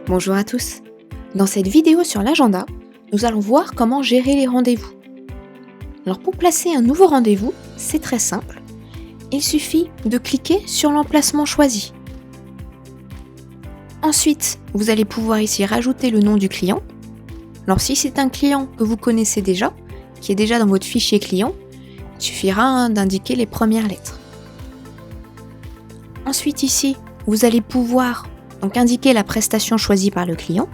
Bonjour à tous. Dans cette vidéo sur l'agenda, nous allons voir comment gérer les rendez-vous. Alors pour placer un nouveau rendez-vous, c'est très simple. Il suffit de cliquer sur l'emplacement choisi. Ensuite, vous allez pouvoir ici rajouter le nom du client. Alors si c'est un client que vous connaissez déjà, qui est déjà dans votre fichier client, il suffira d'indiquer les premières lettres. Ensuite ici, vous allez pouvoir indiquer la prestation choisie par le client.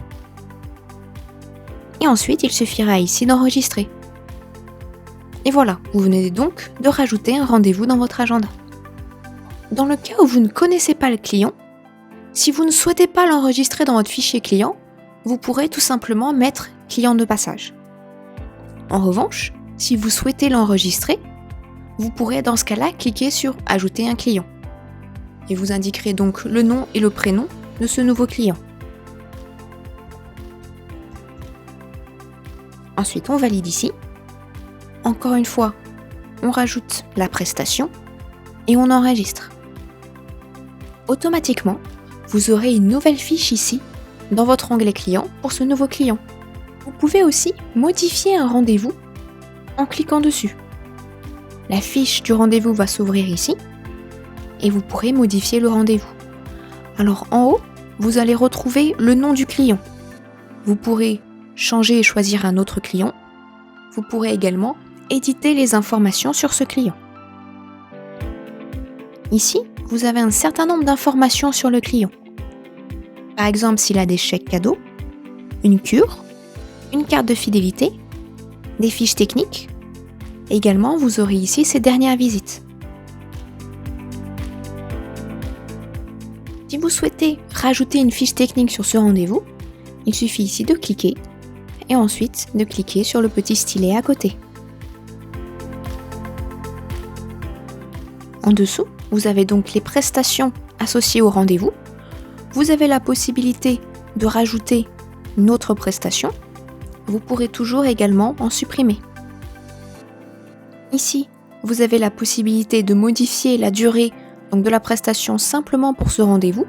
Et ensuite, il suffira ici d'enregistrer. Et voilà, vous venez donc de rajouter un rendez-vous dans votre agenda. Dans le cas où vous ne connaissez pas le client, si vous ne souhaitez pas l'enregistrer dans votre fichier client, vous pourrez tout simplement mettre client de passage. En revanche, si vous souhaitez l'enregistrer, vous pourrez dans ce cas-là cliquer sur ajouter un client. Et vous indiquerez donc le nom et le prénom de ce nouveau client. Ensuite, on valide ici. Encore une fois, on rajoute la prestation et on enregistre. Automatiquement, vous aurez une nouvelle fiche ici dans votre onglet client pour ce nouveau client. Vous pouvez aussi modifier un rendez-vous en cliquant dessus. La fiche du rendez-vous va s'ouvrir ici et vous pourrez modifier le rendez-vous. Alors en haut, vous allez retrouver le nom du client. Vous pourrez changer et choisir un autre client. Vous pourrez également éditer les informations sur ce client. Ici, vous avez un certain nombre d'informations sur le client. Par exemple, s'il a des chèques cadeaux, une cure, une carte de fidélité, des fiches techniques. Également, vous aurez ici ses dernières visites. Si vous souhaitez rajouter une fiche technique sur ce rendez-vous, il suffit ici de cliquer et ensuite de cliquer sur le petit stylet à côté. En dessous, vous avez donc les prestations associées au rendez-vous. Vous avez la possibilité de rajouter une autre prestation. Vous pourrez toujours également en supprimer. Ici, vous avez la possibilité de modifier la durée de la prestation simplement pour ce rendez-vous.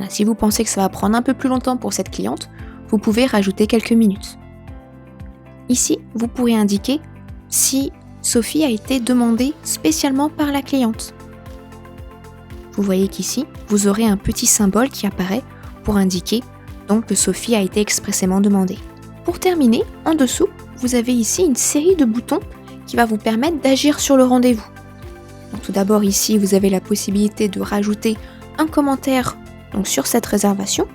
Si vous pensez que ça va prendre un peu plus longtemps pour cette cliente, vous pouvez rajouter quelques minutes. Ici, vous pourrez indiquer si Sophie a été demandée spécialement par la cliente. Vous voyez qu'ici, vous aurez un petit symbole qui apparaît pour indiquer donc que Sophie a été expressément demandée. Pour terminer, en dessous, vous avez ici une série de boutons qui va vous permettre d'agir sur le rendez-vous. Donc, tout d'abord ici, vous avez la possibilité de rajouter un commentaire sur cette réservation.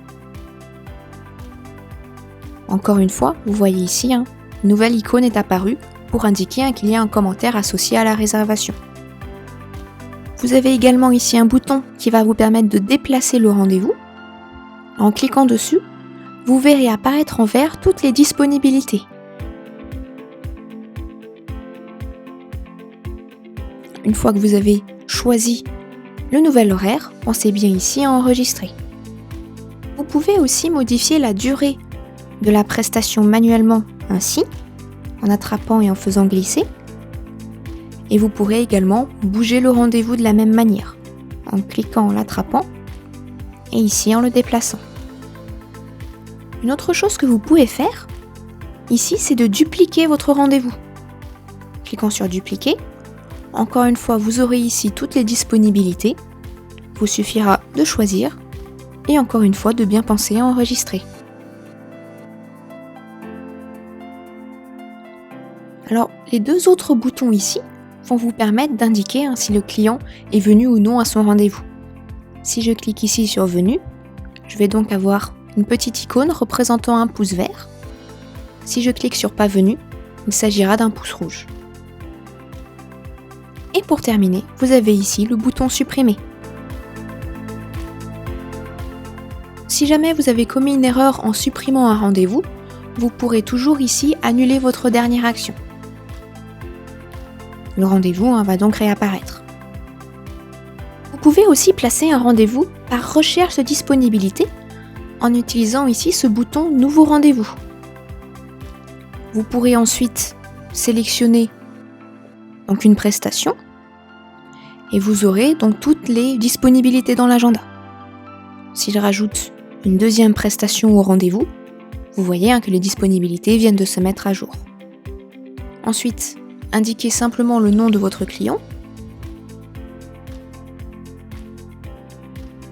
Encore une fois, vous voyez ici, une nouvelle icône est apparue pour indiquer qu'il y a un commentaire associé à la réservation. Vous avez également ici un bouton qui va vous permettre de déplacer le rendez-vous. En cliquant dessus, vous verrez apparaître en vert toutes les disponibilités. Une fois que vous avez choisi le nouvel horaire, pensez bien ici à enregistrer. Vous pouvez aussi modifier la durée de la prestation manuellement ainsi, en attrapant et en faisant glisser. Et vous pourrez également bouger le rendez-vous de la même manière, en cliquant en l'attrapant et ici en le déplaçant. Une autre chose que vous pouvez faire, ici, c'est de dupliquer votre rendez-vous. Cliquant sur dupliquer, encore une fois, vous aurez ici toutes les disponibilités. Il vous suffira de choisir et encore une fois de bien penser à enregistrer. Alors, les deux autres boutons ici vont vous permettre d'indiquer si le client est venu ou non à son rendez-vous. Si je clique ici sur venu, je vais donc avoir une petite icône représentant un pouce vert. Si je clique sur pas venu, il s'agira d'un pouce rouge. Et pour terminer, vous avez ici le bouton supprimer. Si jamais vous avez commis une erreur en supprimant un rendez-vous, vous pourrez toujours ici annuler votre dernière action. Le rendez-vous va donc réapparaître. Vous pouvez aussi placer un rendez-vous par recherche de disponibilité en utilisant ici ce bouton nouveau rendez-vous. Vous pourrez ensuite sélectionner une prestation et vous aurez donc toutes les disponibilités dans l'agenda. Si je rajoute une deuxième prestation au rendez-vous, vous voyez que les disponibilités viennent de se mettre à jour. Ensuite, indiquez simplement le nom de votre client.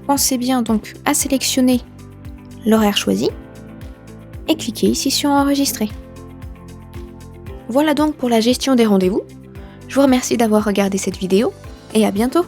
Pensez bien donc à sélectionner l'horaire choisi et cliquez ici sur Enregistrer. Voilà donc pour la gestion des rendez-vous. Je vous remercie d'avoir regardé cette vidéo et à bientôt.